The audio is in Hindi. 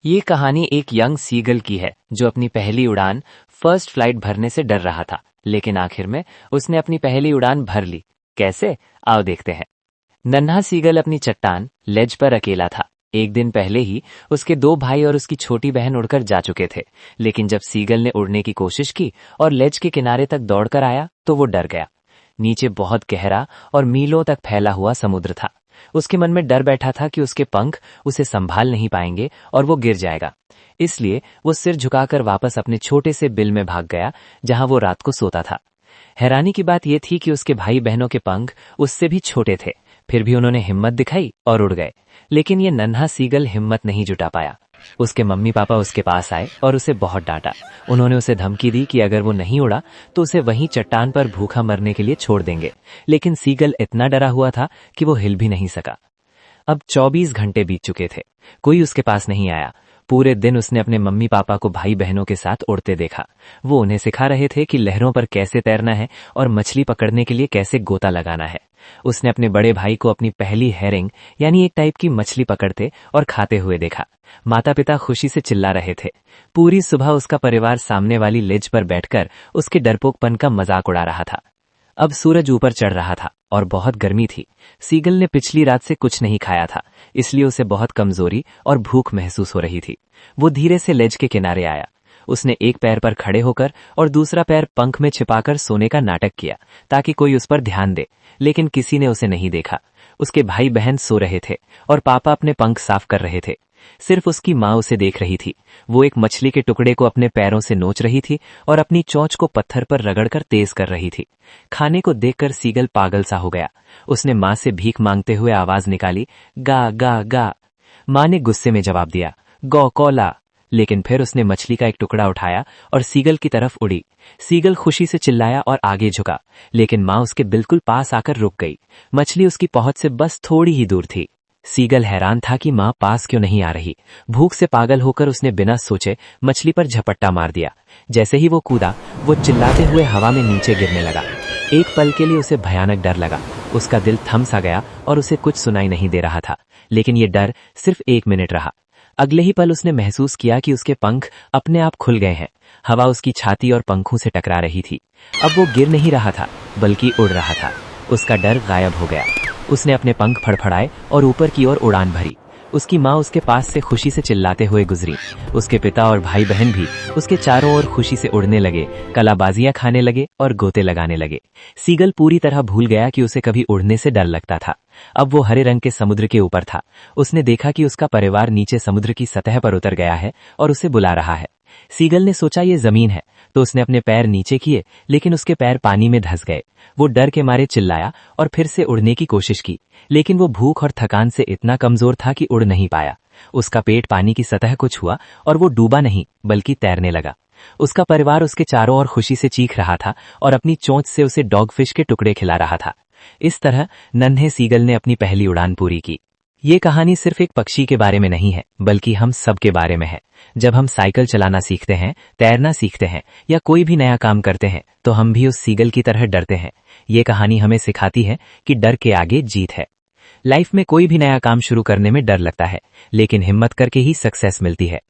ये कहानी एक यंग सीगल की है जो अपनी पहली उड़ान फर्स्ट फ्लाइट भरने से डर रहा था, लेकिन आखिर में उसने अपनी पहली उड़ान भर ली। कैसे? आओ देखते हैं। नन्हा सीगल अपनी चट्टान लेज पर अकेला था। एक दिन पहले ही उसके दो भाई और उसकी छोटी बहन उड़कर जा चुके थे, लेकिन जब सीगल ने उड़ने की कोशिश की और लेज के किनारे तक दौड़कर आया तो वो डर गया। नीचे बहुत गहरा और मीलों तक फैला हुआ समुद्र था। उसके मन में डर बैठा था कि उसके पंख उसे संभाल नहीं पाएंगे और वो गिर जाएगा। इसलिए वो सिर झुकाकर वापस अपने छोटे से बिल में भाग गया, जहां वो रात को सोता था। हैरानी की बात यह थी कि उसके भाई बहनों के पंख उससे भी छोटे थे, फिर भी उन्होंने हिम्मत दिखाई और उड़ गए। लेकिन ये नन्हा सीगल हिम्मत नहीं जुटा पाया। उसके मम्मी पापा उसके पास आए और उसे बहुत डांटा। उन्होंने उसे धमकी दी कि अगर वो नहीं उड़ा तो उसे वहीं चट्टान पर भूखा मरने के लिए छोड़ देंगे। लेकिन सीगल इतना डरा हुआ था कि वो हिल भी नहीं सका। अब 24 घंटे बीत चुके थे, कोई उसके पास नहीं आया। पूरे दिन उसने अपने मम्मी पापा को भाई बहनों के साथ उड़ते देखा। वो उन्हें सिखा रहे थे कि लहरों पर कैसे तैरना है और मछली पकड़ने के लिए कैसे गोता लगाना है। उसने अपने बड़े भाई को अपनी पहली हेरिंग यानी एक टाइप की मछली पकड़ते और खाते हुए देखा। माता पिता खुशी से चिल्ला रहे थे। पूरी सुबह उसका परिवार सामने वाली लेज पर बैठकर उसके डरपोकपन का मजाक उड़ा रहा था। अब सूरज ऊपर चढ़ रहा था और बहुत गर्मी थी। सीगल ने पिछली रात से कुछ नहीं खाया था, इसलिए उसे बहुत कमजोरी और भूख महसूस हो रही थी। वो धीरे से लेज के किनारे आया। उसने एक पैर पर खड़े होकर और दूसरा पैर पंख में छिपाकर सोने का नाटक किया ताकि कोई उस पर ध्यान दे, लेकिन किसी ने उसे नहीं देखा। उसके भाई बहन सो रहे थे और पापा अपने पंख साफ कर रहे थे। सिर्फ उसकी माँ उसे देख रही थी। वो एक मछली के टुकड़े को अपने पैरों से नोच रही थी और अपनी चोंच को पत्थर पर रगड़कर तेज कर रही थी। खाने को देखकर सीगल पागल सा हो गया। उसने माँ से भीख मांगते हुए आवाज निकाली, गा गा गा। माँ ने गुस्से में जवाब दिया, गौ कोला। लेकिन फिर उसने मछली का एक टुकड़ा उठाया और सीगल की तरफ उड़ी। सीगल खुशी से चिल्लाया और आगे झुका, लेकिन माँ उसके बिल्कुल पास आकर रुक गई। मछली उसकी पहुंच से बस थोड़ी ही दूर थी। सीगल हैरान था कि माँ पास क्यों नहीं आ रही। भूख से पागल होकर उसने बिना सोचे मछली पर झपट्टा मार दिया। जैसे ही वो कूदा, वो चिल्लाते हुए हवा में नीचे गिरने लगा। एक पल के लिए उसे भयानक डर लगा। उसका दिल थम सा गया और उसे कुछ सुनाई नहीं दे रहा था। लेकिन ये डर सिर्फ 1 मिनट रहा। अगले ही पल उसने महसूस किया कि उसके पंख अपने आप खुल गए हैं। हवा उसकी छाती और पंखों से टकरा रही थी। अब वो गिर नहीं रहा था, बल्कि उड़ रहा था। उसका डर गायब हो गया। उसने अपने पंख फड़फड़ाए और ऊपर की ओर उड़ान भरी। उसकी माँ उसके पास से खुशी से चिल्लाते हुए गुजरी। उसके पिता और भाई बहन भी उसके चारों ओर खुशी से उड़ने लगे, कलाबाजियां खाने लगे और गोते लगाने लगे। सीगल पूरी तरह भूल गया कि उसे कभी उड़ने से डर लगता था। अब वो हरे रंग के समुद्र के ऊपर था। उसने देखा कि उसका परिवार नीचे समुद्र की सतह पर उतर गया है और उसे बुला रहा है। सीगल ने सोचा ये जमीन है, तो उसने अपने पैर नीचे किए, लेकिन उसके पैर पानी में धंस गए। वो डर के मारे चिल्लाया और फिर से उड़ने की कोशिश की, लेकिन वो भूख और थकान से इतना कमजोर था कि उड़ नहीं पाया। उसका पेट पानी की सतह को छुआ और वो डूबा नहीं, बल्कि तैरने लगा। उसका परिवार उसके चारों ओर खुशी से चीख रहा था और अपनी चोंच से उसे डॉगफिश के टुकड़े खिला रहा था। इस तरह नन्हे सीगल ने अपनी पहली उड़ान पूरी की। ये कहानी सिर्फ एक पक्षी के बारे में नहीं है, बल्कि हम सब के बारे में है। जब हम साइकिल चलाना सीखते हैं, तैरना सीखते हैं या कोई भी नया काम करते हैं, तो हम भी उस सीगल की तरह डरते हैं। ये कहानी हमें सिखाती है कि डर के आगे जीत है। लाइफ में कोई भी नया काम शुरू करने में डर लगता है, लेकिन हिम्मत करके ही सक्सेस मिलती है।